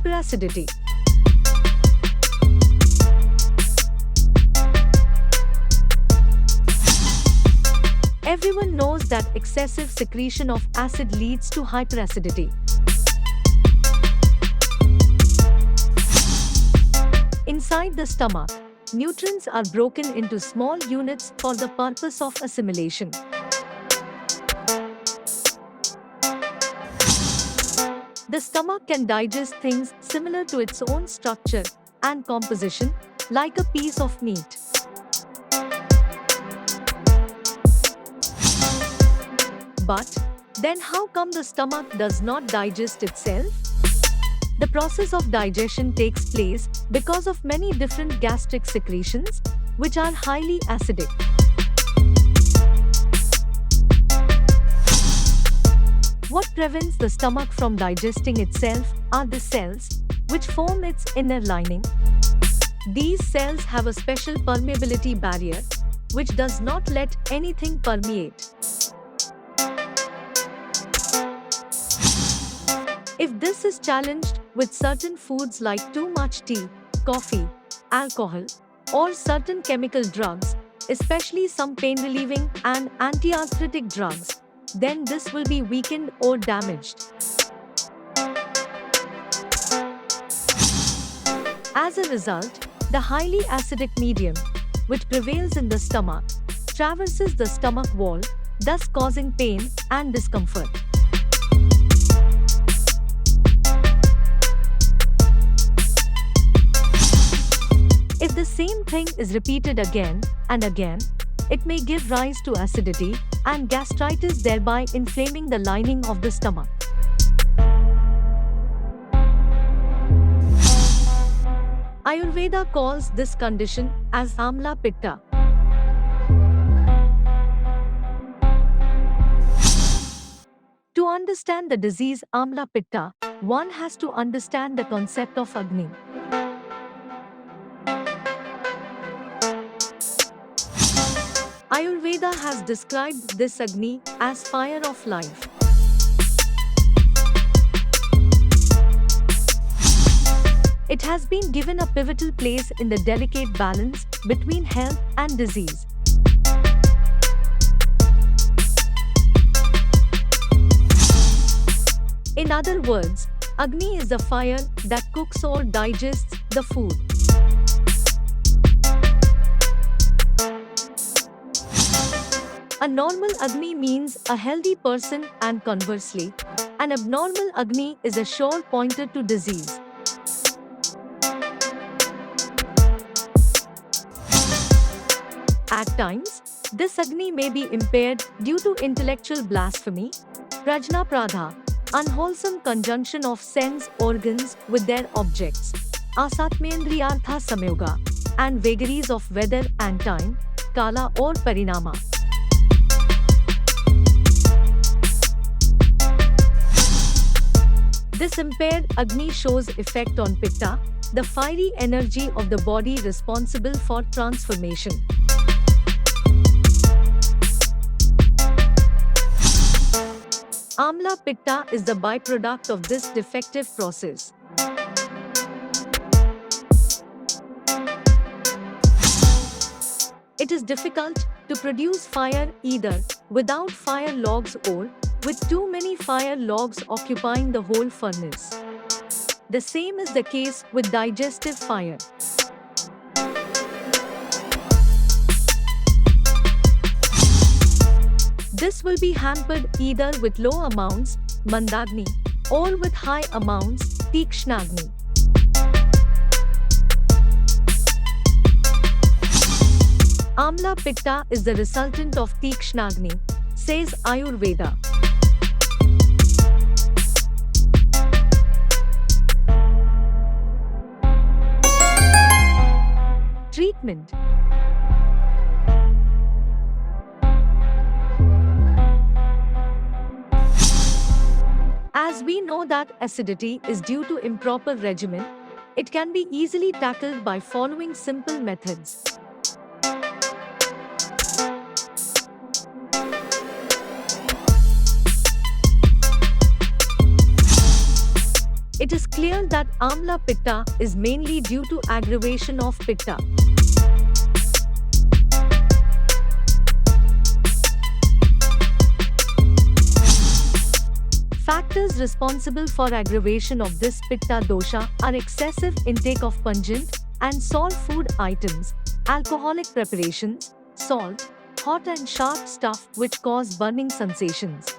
Hyperacidity. Everyone knows that excessive secretion of acid leads to hyperacidity. Inside the stomach, nutrients are broken into small units for the purpose of assimilation. The stomach can digest things similar to its own structure and composition, like a piece of meat. But then how come the stomach does not digest itself? The process of digestion takes place because of many different gastric secretions, which are highly acidic. What prevents the stomach from digesting itself are the cells, which form its inner lining. These cells have a special permeability barrier, which does not let anything permeate. If this is challenged with certain foods like too much tea, coffee, alcohol, or certain chemical drugs, especially some pain-relieving and anti-arthritic drugs, then this will be weakened or damaged. As a result, the highly acidic medium, which prevails in the stomach, traverses the stomach wall, thus causing pain and discomfort. If the same thing is repeated again and again, it may give rise to acidity and gastritis, thereby inflaming the lining of the stomach. Ayurveda calls this condition as Amla Pitta. To understand the disease Amla Pitta, one has to understand the concept of Agni. Ayurveda has described this Agni as fire of life. It has been given a pivotal place in the delicate balance between health and disease. In other words, Agni is the fire that cooks or digests the food. A normal Agni means a healthy person, and conversely, an abnormal Agni is a sure pointer to disease. At times, this Agni may be impaired due to intellectual blasphemy, prajna pradha, unwholesome conjunction of sense organs with their objects, asatmendriyartha samyoga, and vagaries of weather and time, kala or parinama. This impaired Agni shows effect on Pitta, the fiery energy of the body responsible for transformation. Amla Pitta is the byproduct of this defective process. It is difficult to produce fire either without fire logs or with too many fire logs occupying the whole furnace. The same is the case with digestive fire. This will be hampered either with low amounts, Mandagni, or with high amounts, Tikshnagni. Amla Pitta is the resultant of Tikshnagni, says Ayurveda. Treatment. As we know that acidity is due to improper regimen, it can be easily tackled by following simple methods. It is clear that Amla Pitta is mainly due to aggravation of Pitta. Factors responsible for aggravation of this Pitta dosha are excessive intake of pungent and salt food items, alcoholic preparations, salt, hot and sharp stuff which cause burning sensations.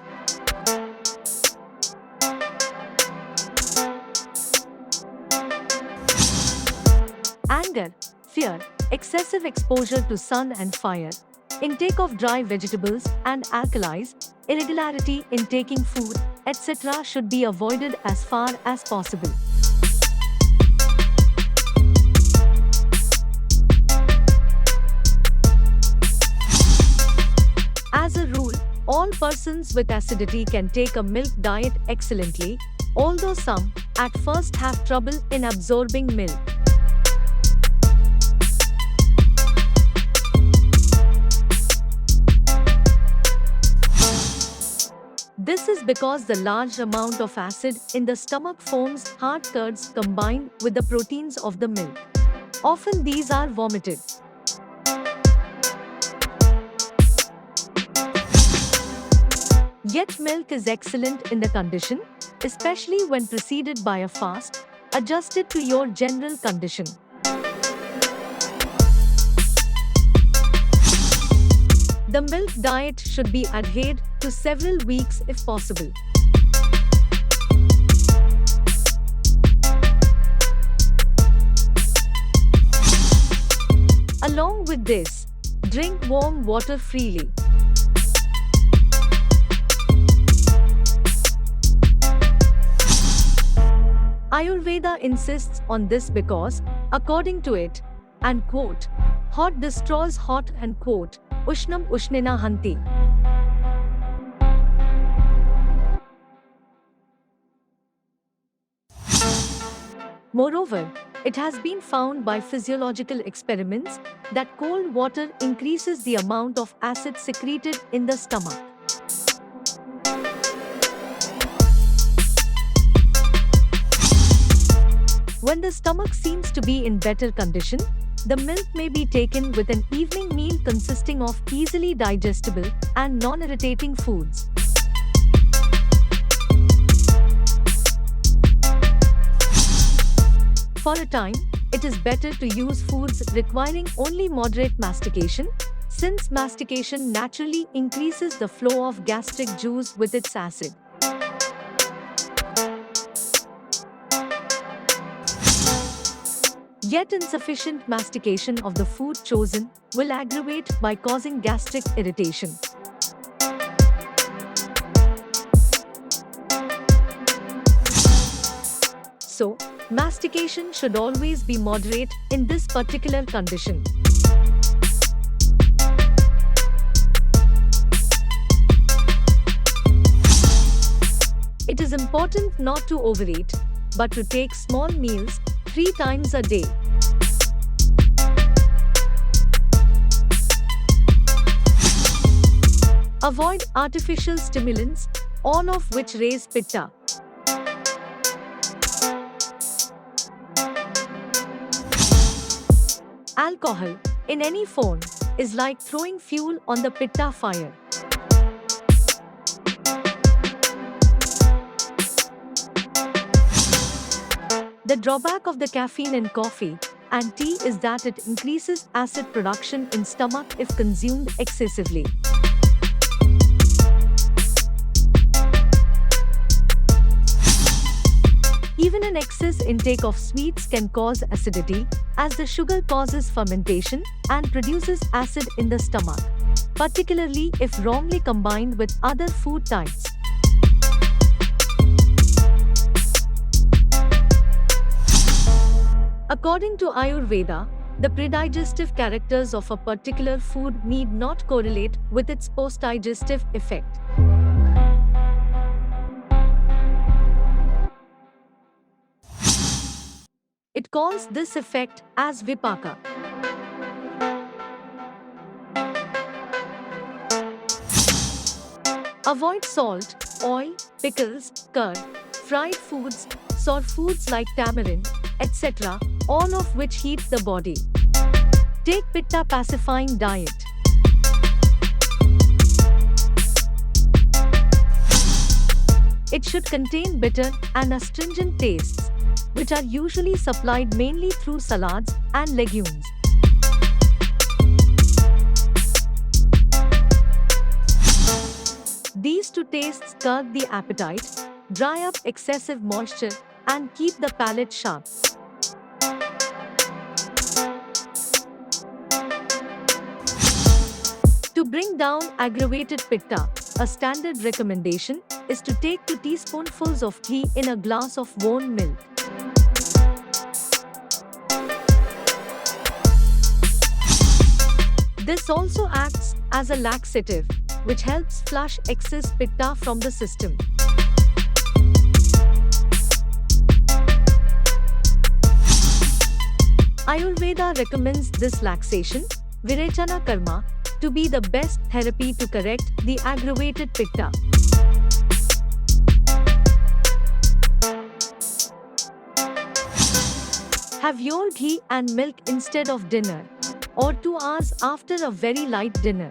Anger, fear, excessive exposure to sun and fire, intake of dry vegetables and alkalis, irregularity in taking food, etc. should be avoided as far as possible. As a rule, all persons with acidity can take a milk diet excellently, although some, at first, have trouble in absorbing milk. This is because the large amount of acid in the stomach forms hard curds combined with the proteins of the milk. Often these are vomited. Yet milk is excellent in the condition, especially when preceded by a fast, adjusted to your general condition. The milk diet should be adhered to several weeks if possible. Along with this, drink warm water freely. Ayurveda insists on this because, according to it, and quote, hot destroys hot and quote, Ushnam Ushnena Hanti. Moreover, it has been found by physiological experiments that cold water increases the amount of acid secreted in the stomach. When the stomach seems to be in better condition, the milk may be taken with an evening meal consisting of easily digestible and non-irritating foods. For a time, it is better to use foods requiring only moderate mastication, since mastication naturally increases the flow of gastric juice with its acid. Yet insufficient mastication of the food chosen will aggravate by causing gastric irritation. So, mastication should always be moderate in this particular condition. It is important not to overeat, but to take small meals 3 times a day. Avoid artificial stimulants, all of which raise pitta. Alcohol, in any form, is like throwing fuel on the pitta fire. The drawback of the caffeine in coffee and tea is that it increases acid production in stomach if consumed excessively. Even an excess intake of sweets can cause acidity, as the sugar causes fermentation and produces acid in the stomach, particularly if wrongly combined with other food types. According to Ayurveda, the predigestive characters of a particular food need not correlate with its postdigestive effect. It calls this effect as vipaka. Avoid salt, oil, pickles, curd, fried foods, fruits or foods like tamarind, etc., all of which heat the body. Take Pitta pacifying diet. It should contain bitter and astringent tastes, which are usually supplied mainly through salads and legumes. These two tastes curb the appetite, dry up excessive moisture, and keep the palate sharp. To bring down aggravated pitta, a standard recommendation is to take 2 teaspoonfuls of ghee in a glass of warm milk. This also acts as a laxative, which helps flush excess pitta from the system. Ayurveda recommends this laxation, Virechana Karma, to be the best therapy to correct the aggravated pitta. Have your ghee and milk instead of dinner, or 2 hours after a very light dinner.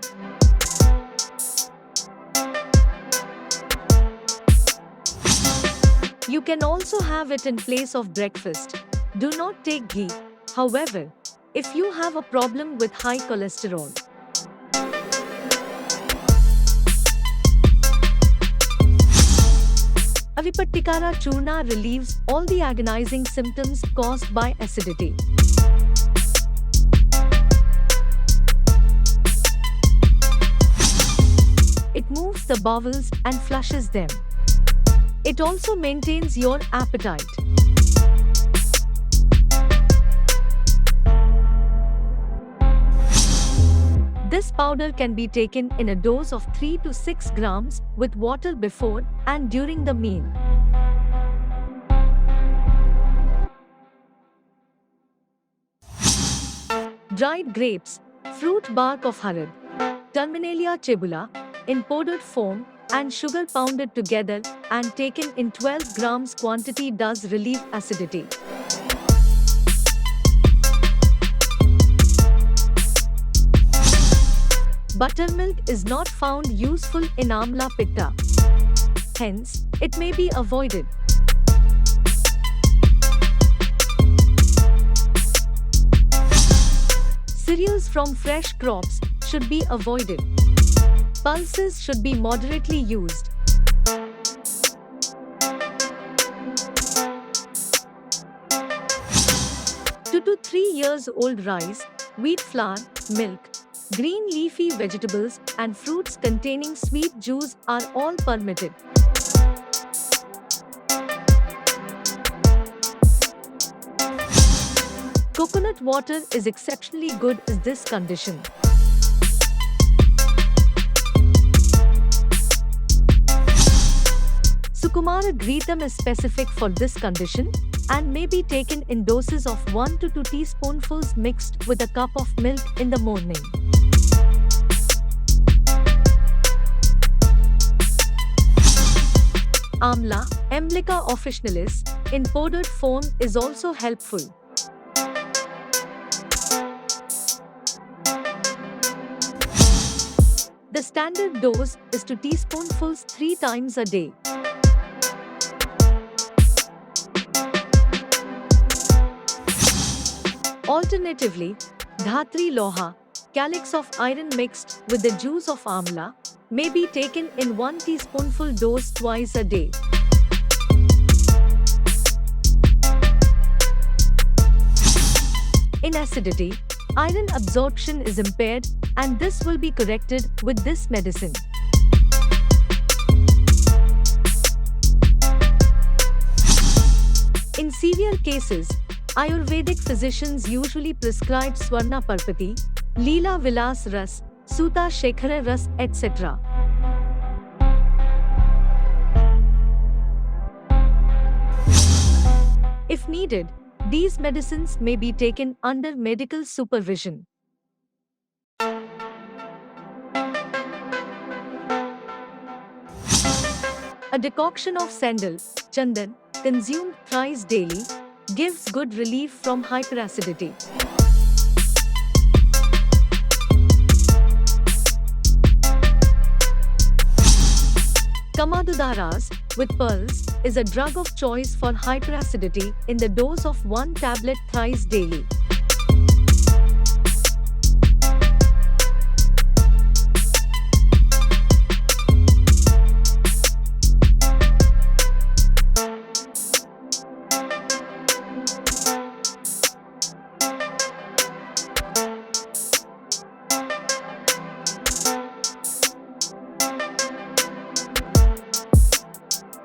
You can also have it in place of breakfast. Do not take ghee, however, if you have a problem with high cholesterol. Avipattikara Churna relieves all the agonizing symptoms caused by acidity. It moves the bowels and flushes them. It also maintains your appetite. This powder can be taken in a dose of 3 to 6 grams with water before and during the meal. Dried grapes, fruit bark of harad, Terminalia chebula, in powdered form, and sugar pounded together and taken in 12 grams quantity does relieve acidity. Buttermilk is not found useful in amla pitta. Hence, it may be avoided. Cereals from fresh crops should be avoided. Pulses should be moderately used. Two to 3 years old rice, wheat flour, milk, green leafy vegetables and fruits containing sweet juice are all permitted. Coconut water is exceptionally good in this condition. Sukumara Ghritam is specific for this condition and may be taken in doses of 1 to 2 teaspoonfuls mixed with a cup of milk in the morning. Amla, Emblica officinalis, in powdered form is also helpful. The standard dose is 2 teaspoonfuls 3 times a day. Alternatively, Dhatri Loha, calyx of iron mixed with the juice of amla, may be taken in 1 teaspoonful dose twice a day. In acidity, iron absorption is impaired and this will be corrected with this medicine. In severe cases, Ayurvedic physicians usually prescribe Swarna Parpati, Leela Vilas Ras, Suta Shekhara Ras, etc. If needed, these medicines may be taken under medical supervision. A decoction of sandal, Chandan, consumed thrice daily, gives good relief from hyperacidity. Kamadudaras, with pearls, is a drug of choice for hyperacidity in the dose of 1 tablet thrice daily.